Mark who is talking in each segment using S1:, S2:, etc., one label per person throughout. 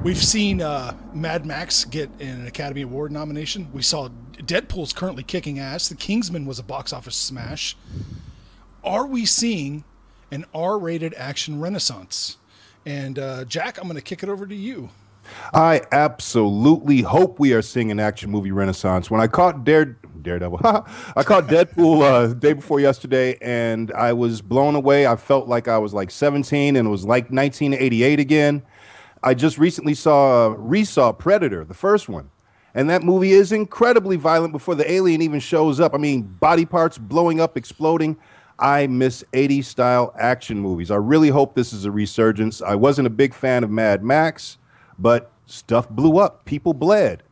S1: We've seen Mad Max get an Academy Award nomination. We saw Deadpool's currently kicking ass. The Kingsman was a box office smash. Are we seeing an R-rated action renaissance? And Jack, I'm going to kick it over to you.
S2: I absolutely hope we are seeing an action movie renaissance. When I caught Daredevil, I caught Deadpool the day before yesterday, and I was blown away. I felt like I was like 17, and it was like 1988 again. I just recently saw Predator, the first one, and that movie is incredibly violent before the alien even shows up. I mean, body parts blowing up, exploding. I miss 80s style action movies. I really hope this is a resurgence. I wasn't a big fan of Mad Max, but stuff blew up. People bled.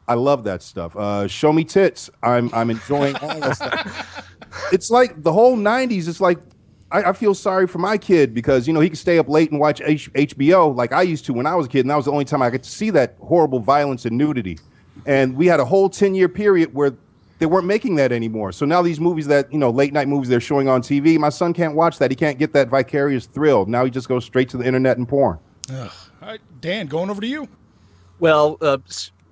S2: I love that stuff. Show me tits. I'm enjoying all that stuff. It's like the whole 90s. It's like I feel sorry for my kid because, you know, he can stay up late and watch HBO like I used to when I was a kid, and that was the only time I got to see that horrible violence and nudity. And we had a whole 10-year period where they weren't making that anymore. So now these movies that, you know, late night movies they're showing on TV, my son can't watch that. He can't get that vicarious thrill. Now he just goes straight to the internet and porn.
S1: Ugh. All right, Dan, going over to you.
S3: Well,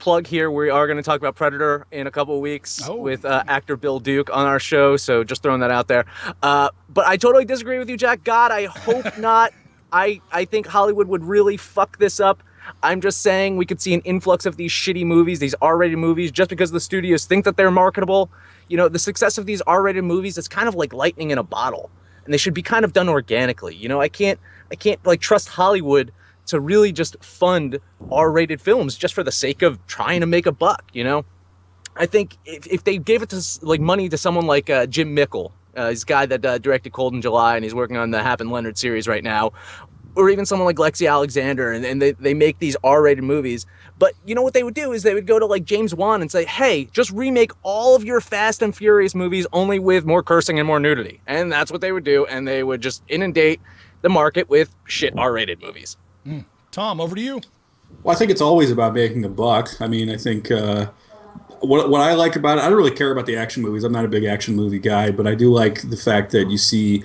S3: plug here, we are going to talk about Predator in a couple of weeks with actor Bill Duke on our show, so just throwing that out there. But I totally disagree with you, Jack. God, I hope not. I think Hollywood would really fuck this up. I'm just saying we could see an influx of these shitty movies, these R-rated movies, just because the studios think that they're marketable. You know, the success of these R-rated movies is kind of like lightning in a bottle, and they should be kind of done organically. You know, I can't like trust Hollywood to really just fund R-rated films just for the sake of trying to make a buck, you know? I think if they gave it to like money to someone like Jim Mickle, he's a guy that directed Cold in July, and he's working on the Hap and Leonard series right now, or even someone like Lexi Alexander, and they make these R-rated movies. But you know what they would do is they would go to like James Wan and say, hey, just remake all of your Fast and Furious movies only with more cursing and more nudity. And that's what they would do, and they would just inundate the market with shit R-rated movies.
S1: Tom, over to you.
S4: Well, I think it's always about making a buck. I mean, I think what I like about it, I don't really care about the action movies. I'm not a big action movie guy, but I do like the fact that you see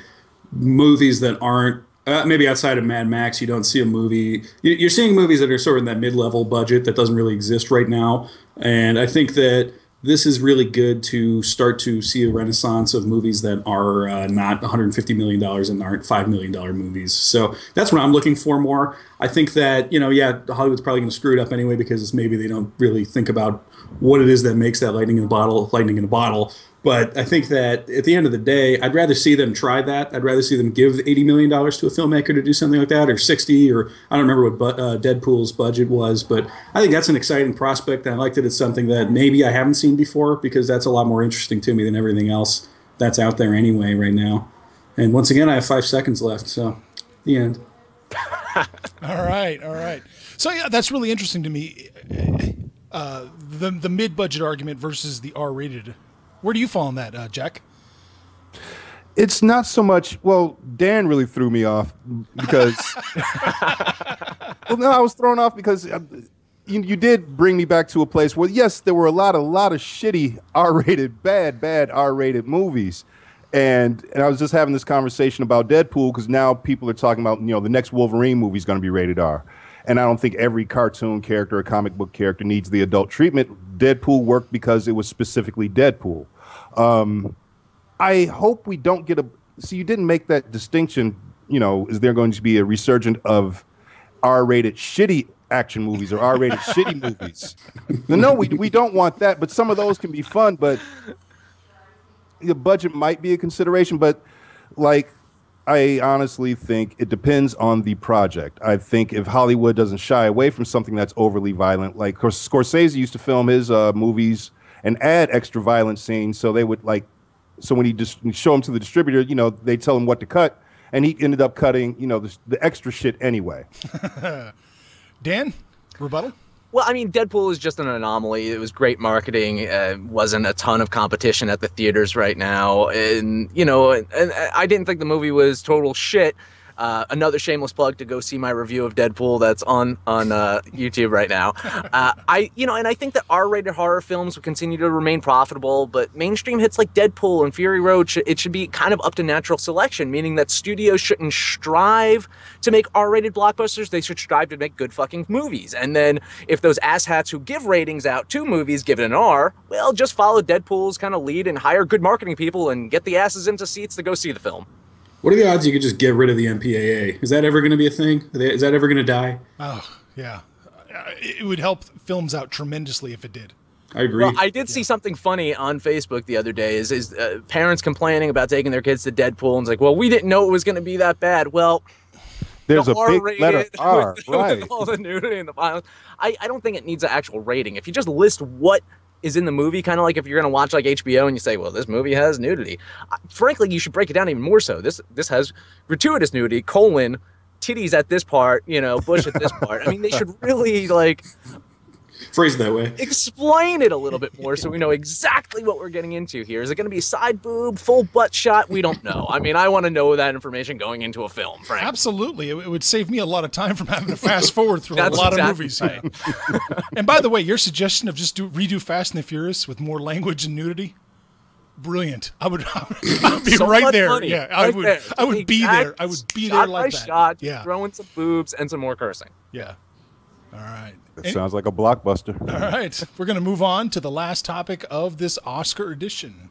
S4: movies that aren't, maybe outside of Mad Max, you don't see a movie. You're seeing movies that are sort of in that mid-level budget that doesn't really exist right now. And I think that this is really good to start to see a renaissance of movies that are not $150 million and aren't $5 million movies. So that's what I'm looking for more. I think that, you know, yeah, Hollywood's probably going to screw it up anyway because maybe they don't really think about what it is that makes that lightning in a bottle. But I think that at the end of the day, I'd rather see them try that. I'd rather see them give $80 million to a filmmaker to do something like that, or 60, or I don't remember what Deadpool's budget was. But I think that's an exciting prospect. And I like that it's something that maybe I haven't seen before, because that's a lot more interesting to me than everything else that's out there anyway right now. And once again, I have 5 seconds left. So the end.
S1: All right. So yeah, that's really interesting to me. The mid-budget argument versus the R-rated. Where do you fall on that, Jack?
S2: It's not so much. Well, Dan really threw me off because. Well, no, I was thrown off because you did bring me back to a place where, yes, there were a lot of shitty R-rated, bad R-rated movies, and I was just having this conversation about Deadpool because now people are talking about, you know, the next Wolverine movie is going to be rated R. And I don't think every cartoon character or comic book character needs the adult treatment. Deadpool worked because it was specifically Deadpool. I hope we don't get a... See, you didn't make that distinction, you know, is there going to be a resurgence of R-rated shitty action movies or R-rated shitty movies? No, we don't want that, but some of those can be fun, but the budget might be a consideration, but like... I honestly think it depends on the project. I think if Hollywood doesn't shy away from something that's overly violent, like Scorsese used to film his movies and add extra violent scenes, so they would so when he just show them to the distributor, you know, they tell him what to cut, and he ended up cutting, you know, the extra shit anyway.
S1: Dan, rebuttal?
S3: Well, I mean, Deadpool is just an anomaly. It was great marketing. Wasn't a ton of competition at the theaters right now. And, you know, and I didn't think the movie was total shit. Another shameless plug to go see my review of Deadpool that's on YouTube right now. And I think that R-rated horror films will continue to remain profitable, but mainstream hits like Deadpool and Fury Road, it should be kind of up to natural selection, meaning that studios shouldn't strive to make R-rated blockbusters. They should strive to make good fucking movies. And then if those asshats who give ratings out to movies give it an R, well, just follow Deadpool's kind of lead and hire good marketing people and get the asses into seats to go see the film.
S4: What are the odds you could just get rid of the MPAA? Is that ever going to be a thing? Is that ever going to die?
S1: Oh, yeah. It would help films out tremendously if it did.
S4: I agree.
S3: Well, I did see something funny on Facebook the other day. Is parents complaining about taking their kids to Deadpool, and it's like, well, we didn't know it was going to be that bad. Well,
S2: there's a big letter R, right?
S3: With all the nudity and the violence. I don't think it needs an actual rating. If you just list what is in the movie, kind of like if you're going to watch like HBO and you say, well, this movie has nudity. Frankly, you should break it down even more so. This has gratuitous nudity, titties at this part, bush at this part. I mean, they should really
S4: phrase that way.
S3: Explain it a little bit more so we know exactly what we're getting into here. Is it going to be side boob, full butt shot? We don't know. I mean, I want to know that information going into a film, frankly.
S1: Absolutely. It would save me a lot of time from having to fast forward through a lot of movies. Right. And by the way, your suggestion of just redo Fast and the Furious with more language and nudity, brilliant. I would be so right there. Money. Yeah, I would be there. I would be there like that.
S3: Shot, throwing some boobs and some more cursing.
S1: Yeah. All right.
S2: That sounds like a blockbuster.
S1: All right. We're going to move on to the last topic of this Oscar edition.